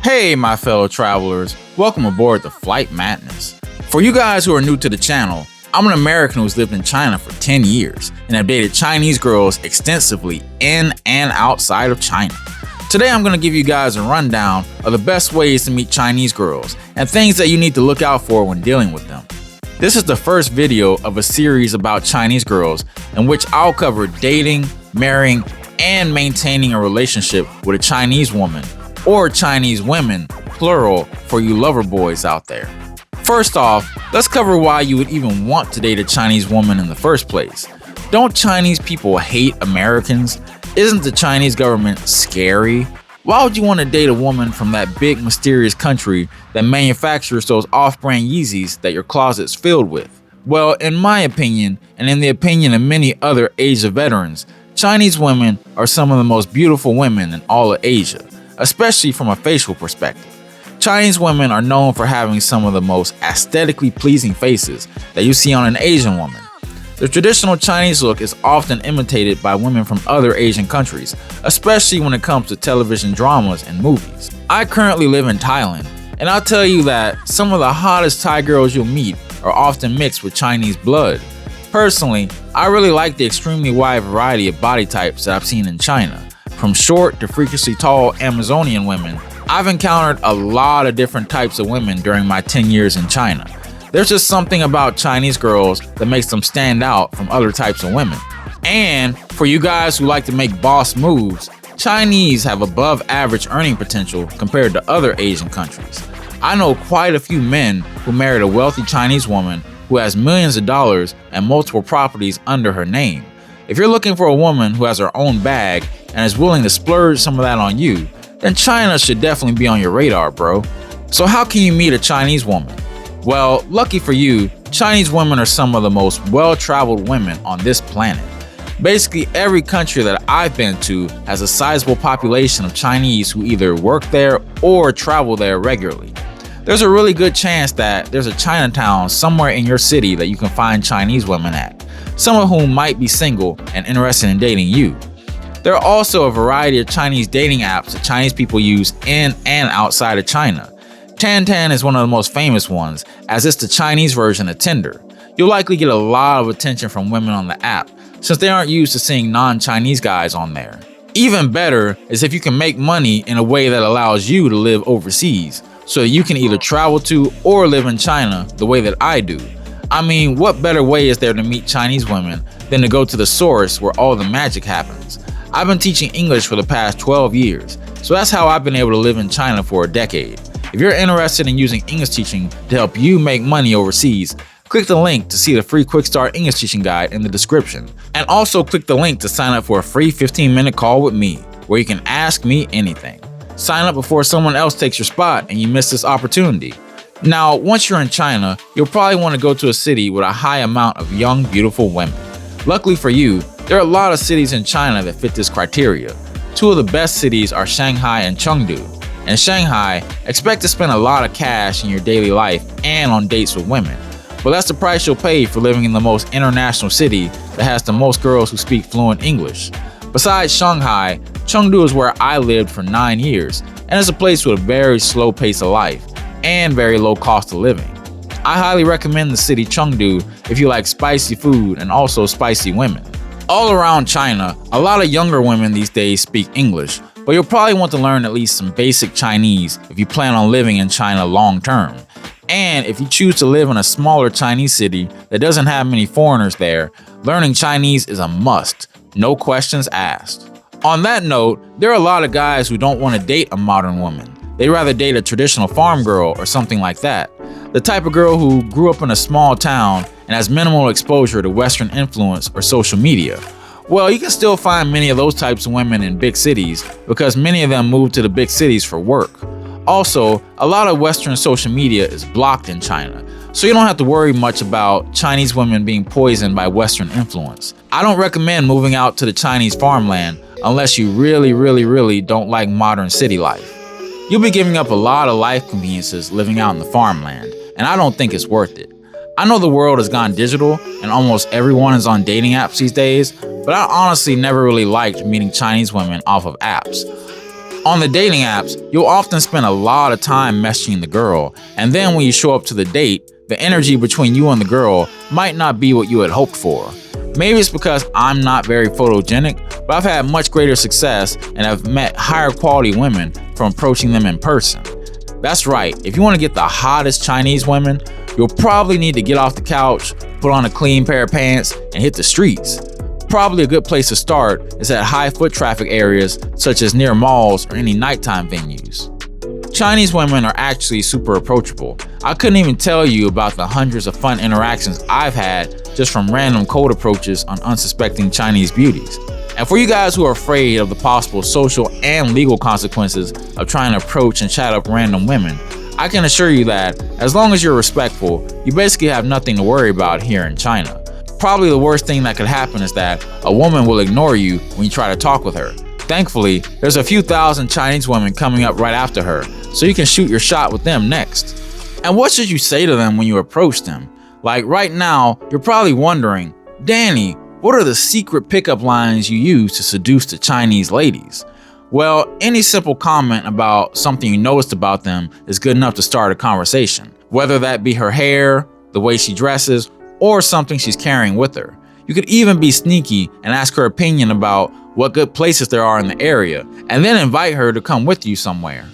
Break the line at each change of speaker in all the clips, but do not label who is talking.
Hey, my fellow travelers, welcome aboard the Flight Madness. For you guys who are new to the channel, I'm an American who's lived in China for 10 years and have dated Chinese girls extensively in and outside of China. Today I'm going to give you guys a rundown of the best ways to meet Chinese girls and things that you need to look out for when dealing with them. This is the first video of a series about Chinese girls in which I'll cover dating, marrying, and maintaining a relationship with a Chinese woman, or Chinese women, plural, for you lover boys out there. First off, let's cover why you would even want to date a Chinese woman in the first place. Don't Chinese people hate Americans? Isn't the Chinese government scary? Why would you want to date a woman from that big mysterious country that manufactures those off-brand Yeezys that your closet's filled with? Well, in my opinion, and in the opinion of many other Asia veterans, Chinese women are some of the most beautiful women in all of Asia, especially from a facial perspective. Chinese women are known for having some of the most aesthetically pleasing faces that you see on an Asian woman. The traditional Chinese look is often imitated by women from other Asian countries, especially when it comes to television dramas and movies. I currently live in Thailand, and I'll tell you that some of the hottest Thai girls you'll meet are often mixed with Chinese blood. Personally, I really like the extremely wide variety of body types that I've seen in China. From short to freakishly tall Amazonian women, I've encountered a lot of different types of women during my 10 years in China. There's just something about Chinese girls that makes them stand out from other types of women. And for you guys who like to make boss moves, Chinese have above average earning potential compared to other Asian countries. I know quite a few men who married a wealthy Chinese woman who has millions of dollars and multiple properties under her name. If you're looking for a woman who has her own bag and is willing to splurge some of that on you, then China should definitely be on your radar, bro. So how can you meet a Chinese woman? Well, lucky for you, Chinese women are some of the most well-traveled women on this planet. Basically, every country that I've been to has a sizable population of Chinese who either work there or travel there regularly. There's a really good chance that there's a Chinatown somewhere in your city that you can find Chinese women at, some of whom might be single and interested in dating you. There are also a variety of Chinese dating apps that Chinese people use in and outside of China. Tantan is one of the most famous ones, as it's the Chinese version of Tinder. You'll likely get a lot of attention from women on the app, since they aren't used to seeing non-Chinese guys on there. Even better is if you can make money in a way that allows you to live overseas, so that you can either travel to or live in China the way that I do. I mean, what better way is there to meet Chinese women than to go to the source where all the magic happens? I've been teaching English for the past 12 years, so that's how I've been able to live in China for a decade. If you're interested in using English teaching to help you make money overseas, click the link to see the free Quick Start English Teaching Guide in the description. And also click the link to sign up for a free 15-minute call with me, where you can ask me anything. Sign up before someone else takes your spot and you miss this opportunity. Now, once you're in China, you'll probably want to go to a city with a high amount of young, beautiful women. Luckily for you, there are a lot of cities in China that fit this criteria. Two of the best cities are Shanghai and Chengdu. In Shanghai, expect to spend a lot of cash in your daily life and on dates with women. But that's the price you'll pay for living in the most international city that has the most girls who speak fluent English. Besides Shanghai, Chengdu is where I lived for 9 years, and it's a place with a very slow pace of life and very low cost of living. I highly recommend the city Chengdu if you like spicy food and also spicy women. All around China, a lot of younger women these days speak English, but you'll probably want to learn at least some basic Chinese if you plan on living in China long term. And if you choose to live in a smaller Chinese city that doesn't have many foreigners there, learning Chinese is a must, no questions asked. On that note, there are a lot of guys who don't want to date a modern woman. They'd rather date a traditional farm girl or something like that. The type of girl who grew up in a small town and has minimal exposure to Western influence or social media. Well, you can still find many of those types of women in big cities because many of them move to the big cities for work. Also, a lot of Western social media is blocked in China, so you don't have to worry much about Chinese women being poisoned by Western influence. I don't recommend moving out to the Chinese farmland unless you really don't like modern city life. You'll be giving up a lot of life conveniences living out in the farmland, and I don't think it's worth it. I know the world has gone digital and almost everyone is on dating apps these days, but I honestly never really liked meeting Chinese women off of apps. On the dating apps, you'll often spend a lot of time messaging the girl, and then when you show up to the date, the energy between you and the girl might not be what you had hoped for. Maybe it's because I'm not very photogenic, but I've had much greater success and have met higher quality women from approaching them in person. That's right, if you want to get the hottest Chinese women, you'll probably need to get off the couch, put on a clean pair of pants, and hit the streets. Probably a good place to start is at high foot traffic areas such as near malls or any nighttime venues. Chinese women are actually super approachable. I couldn't even tell you about the hundreds of fun interactions I've had just from random cold approaches on unsuspecting Chinese beauties. And for you guys who are afraid of the possible social and legal consequences of trying to approach and chat up random women, I can assure you that as long as you're respectful, you basically have nothing to worry about here in China. Probably the worst thing that could happen is that a woman will ignore you when you try to talk with her. Thankfully, there's a few thousand Chinese women coming up right after her, so you can shoot your shot with them next. And what should you say to them when you approach them? Like right now, you're probably wondering, Danny, what are the secret pickup lines you use to seduce the Chinese ladies? Well, any simple comment about something you noticed about them is good enough to start a conversation, whether that be her hair, the way she dresses, or something she's carrying with her. You could even be sneaky and ask her opinion about what good places there are in the area, and then invite her to come with you somewhere.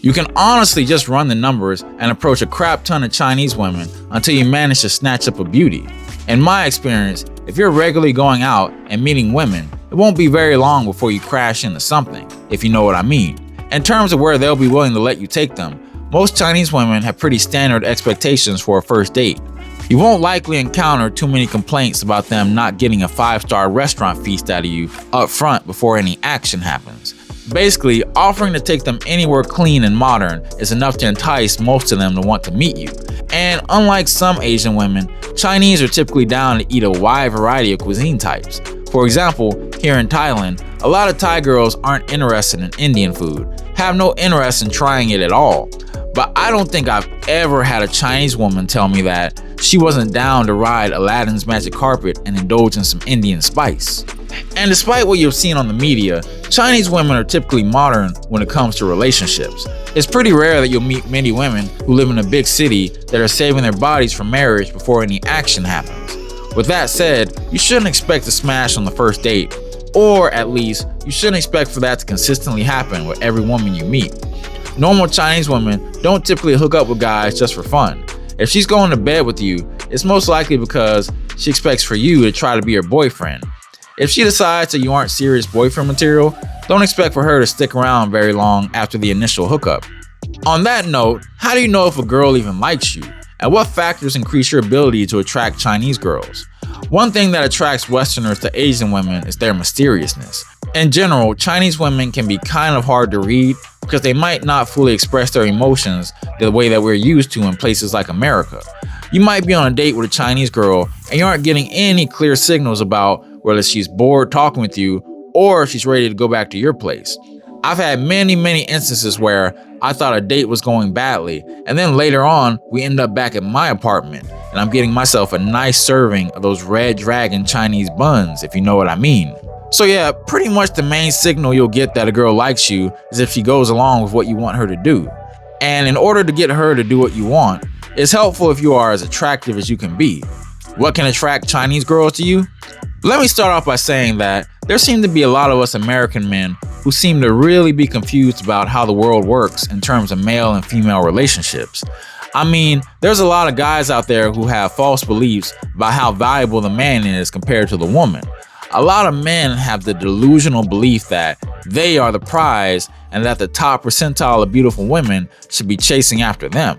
You can honestly just run the numbers and approach a crap ton of Chinese women until you manage to snatch up a beauty. In my experience, if you're regularly going out and meeting women, it won't be very long before you crash into something, if you know what I mean. In terms of where they'll be willing to let you take them, most Chinese women have pretty standard expectations for a first date. You won't likely encounter too many complaints about them not getting a 5-star restaurant feast out of you up front before any action happens. Basically, offering to take them anywhere clean and modern is enough to entice most of them to want to meet you. And unlike some Asian women, Chinese are typically down to eat a wide variety of cuisine types. For example, here in Thailand, a lot of Thai girls aren't interested in Indian food, have no interest in trying it at all. But I don't think I've ever had a Chinese woman tell me that she wasn't down to ride Aladdin's magic carpet and indulge in some Indian spice. And despite what you've seen on the media, Chinese women are typically modern when it comes to relationships. It's pretty rare that you'll meet many women who live in a big city that are saving their bodies for marriage before any action happens. With that said, you shouldn't expect to smash on the first date, or at least, you shouldn't expect for that to consistently happen with every woman you meet. Normal Chinese women don't typically hook up with guys just for fun. If she's going to bed with you, it's most likely because she expects for you to try to be her boyfriend. If she decides that you aren't serious boyfriend material, don't expect for her to stick around very long after the initial hookup. On that note, how do you know if a girl even likes you? And what factors increase your ability to attract Chinese girls? One thing that attracts Westerners to Asian women is their mysteriousness. In general, Chinese women can be kind of hard to read because they might not fully express their emotions the way that we're used to in places like America. You might be on a date with a Chinese girl and you aren't getting any clear signals about whether she's bored talking with you or if she's ready to go back to your place. I've had many instances where I thought a date was going badly, and then later on we end up back at my apartment and I'm getting myself a nice serving of those Red Dragon Chinese buns, if you know what I mean. So yeah, pretty much the main signal you'll get that a girl likes you is if she goes along with what you want her to do. And in order to get her to do what you want, it's helpful if you are as attractive as you can be. What can attract Chinese girls to you? Let me start off by saying that there seem to be a lot of us American men who seem to really be confused about how the world works in terms of male and female relationships. I mean, there's a lot of guys out there who have false beliefs about how valuable the man is compared to the woman. A lot of men have the delusional belief that they are the prize and that the top percentile of beautiful women should be chasing after them.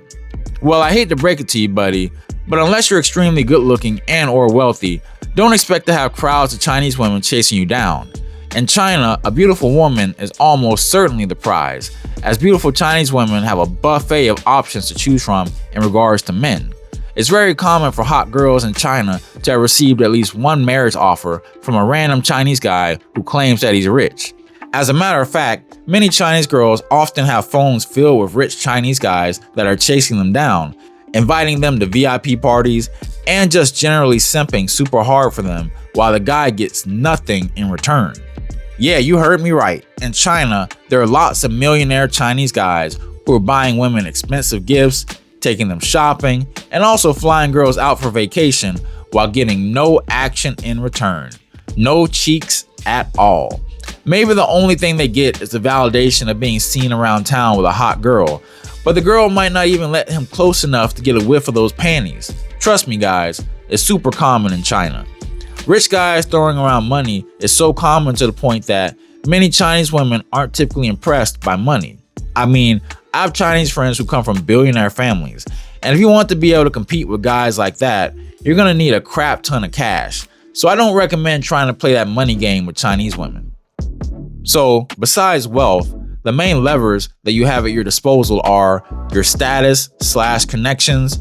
Well, I hate to break it to you, buddy, but unless you're extremely good looking and or wealthy, don't expect to have crowds of Chinese women chasing you down. In China, a beautiful woman is almost certainly the prize, as beautiful Chinese women have a buffet of options to choose from in regards to men. It's very common for hot girls in China to have received at least one marriage offer from a random Chinese guy who claims that he's rich. As a matter of fact, many Chinese girls often have phones filled with rich Chinese guys that are chasing them down, inviting them to VIP parties, and just generally simping super hard for them while the guy gets nothing in return. Yeah, you heard me right. In China, there are lots of millionaire Chinese guys who are buying women expensive gifts, taking them shopping, and also flying girls out for vacation while getting no action in return. No cheeks at all. Maybe the only thing they get is the validation of being seen around town with a hot girl, but the girl might not even let him close enough to get a whiff of those panties. Trust me guys, it's super common in China. Rich guys throwing around money is so common to the point that many Chinese women aren't typically impressed by money. I mean, I have Chinese friends who come from billionaire families, and if you want to be able to compete with guys like that, you're gonna need a crap ton of cash. So I don't recommend trying to play that money game with Chinese women. So, besides wealth, the main levers that you have at your disposal are your status/connections,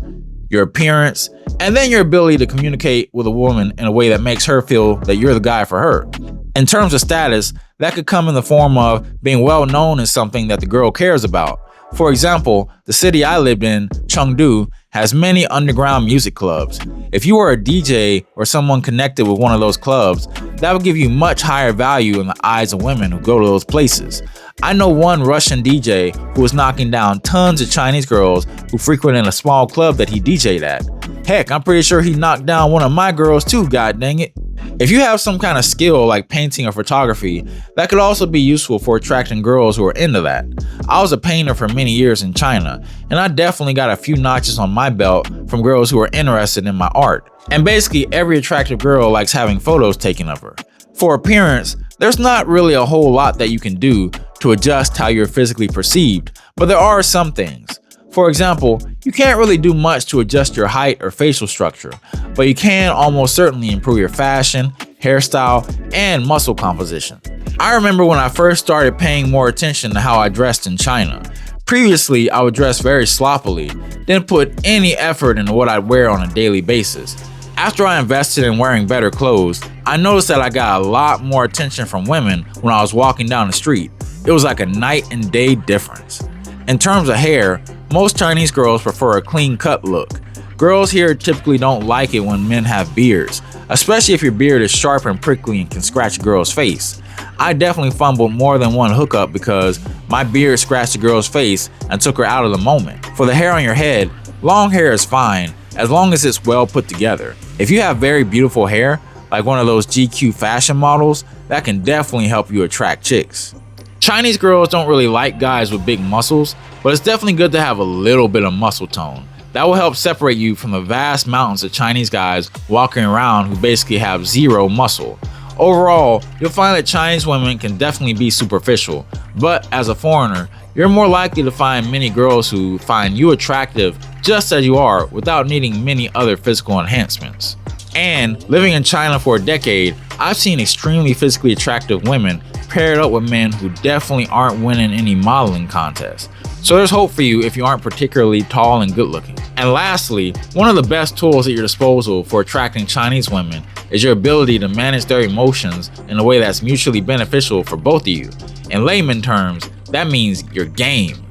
your appearance, and then your ability to communicate with a woman in a way that makes her feel that you're the guy for her. In terms of status, that could come in the form of being well known as something that the girl cares about. For example, the city I lived in, Chengdu, has many underground music clubs. If you are a DJ or someone connected with one of those clubs, that would give you much higher value in the eyes of women who go to those places. I know one Russian DJ who was knocking down tons of Chinese girls who frequented a small club that he DJ'd at. Heck, I'm pretty sure he knocked down one of my girls too, god dang it. If you have some kind of skill like painting or photography, that could also be useful for attracting girls who are into that. I was a painter for many years in China, and I definitely got a few notches on my belt from girls who are interested in my art. And basically every attractive girl likes having photos taken of her. For appearance, there's not really a whole lot that you can do to adjust how you're physically perceived, but there are some things. For example, you can't really do much to adjust your height or facial structure, but you can almost certainly improve your fashion, hairstyle, and muscle composition. I remember when I first started paying more attention to how I dressed in China. Previously, I would dress very sloppily, didn't put any effort into what I'd wear on a daily basis. After I invested in wearing better clothes, I noticed that I got a lot more attention from women when I was walking down the street. It was like a night and day difference. In terms of hair, most Chinese girls prefer a clean-cut look. Girls here typically don't like it when men have beards, especially if your beard is sharp and prickly and can scratch a girl's face. I definitely fumbled more than one hookup because my beard scratched a girl's face and took her out of the moment. For the hair on your head, long hair is fine as long as it's well put together. If you have very beautiful hair, like one of those GQ fashion models, that can definitely help you attract chicks. Chinese girls don't really like guys with big muscles, but it's definitely good to have a little bit of muscle tone. That will help separate you from the vast mountains of Chinese guys walking around who basically have zero muscle. Overall, you'll find that Chinese women can definitely be superficial, but as a foreigner, you're more likely to find many girls who find you attractive just as you are without needing many other physical enhancements. And living in China for a decade, I've seen extremely physically attractive women paired up with men who definitely aren't winning any modeling contests. So there's hope for you if you aren't particularly tall and good looking. And lastly, one of the best tools at your disposal for attracting Chinese women is your ability to manage their emotions in a way that's mutually beneficial for both of you. In layman terms, that means your game.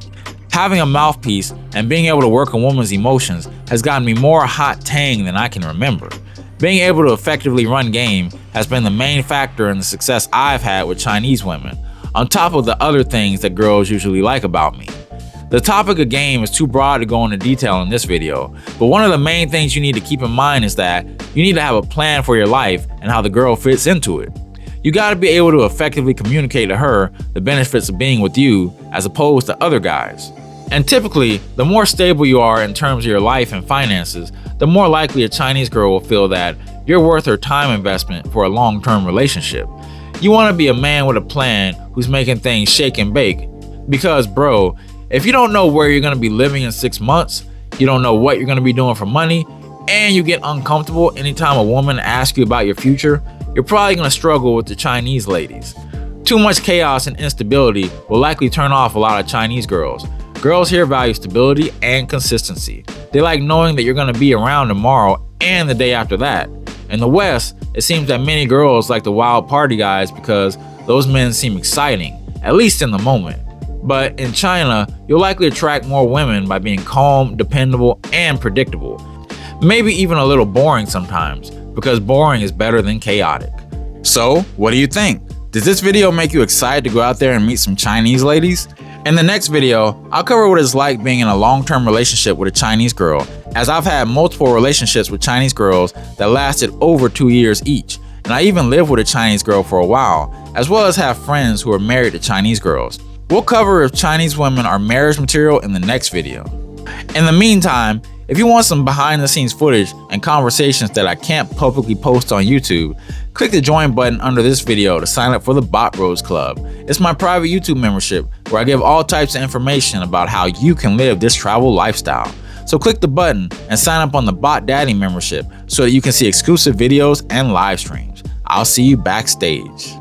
Having a mouthpiece and being able to work a woman's emotions has gotten me more hot tang than I can remember. Being able to effectively run game has been the main factor in the success I've had with Chinese women, on top of the other things that girls usually like about me. The topic of game is too broad to go into detail in this video, but one of the main things you need to keep in mind is that you need to have a plan for your life and how the girl fits into it. You gotta be able to effectively communicate to her the benefits of being with you as opposed to other guys. And typically, the more stable you are in terms of your life and finances, the more likely a Chinese girl will feel that you're worth her time investment for a long-term relationship. You want to be a man with a plan who's making things shake and bake. Because bro, if you don't know where you're going to be living in 6 months, you don't know what you're going to be doing for money, and you get uncomfortable anytime a woman asks you about your future, you're probably going to struggle with the Chinese ladies. Too much chaos and instability will likely turn off a lot of Chinese girls. Girls here value stability and consistency. They like knowing that you're going to be around tomorrow and the day after that. In the West, it seems that many girls like the wild party guys because those men seem exciting, at least in the moment. But in China, you'll likely attract more women by being calm, dependable, and predictable. Maybe even a little boring sometimes, because boring is better than chaotic. So, what do you think? Does this video make you excited to go out there and meet some Chinese ladies? In the next video, I'll cover what it's like being in a long-term relationship with a Chinese girl, as I've had multiple relationships with Chinese girls that lasted over 2 years each, and I even lived with a Chinese girl for a while, as well as have friends who are married to Chinese girls. We'll cover if Chinese women are marriage material in the next video. In the meantime, if you want some behind-the-scenes footage and conversations that I can't publicly post on YouTube, click the join button under this video to sign up for the Bot Bros Club. It's my private YouTube membership where I give all types of information about how you can live this travel lifestyle. So click the button and sign up on the Bot Daddy membership so that you can see exclusive videos and live streams. I'll see you backstage.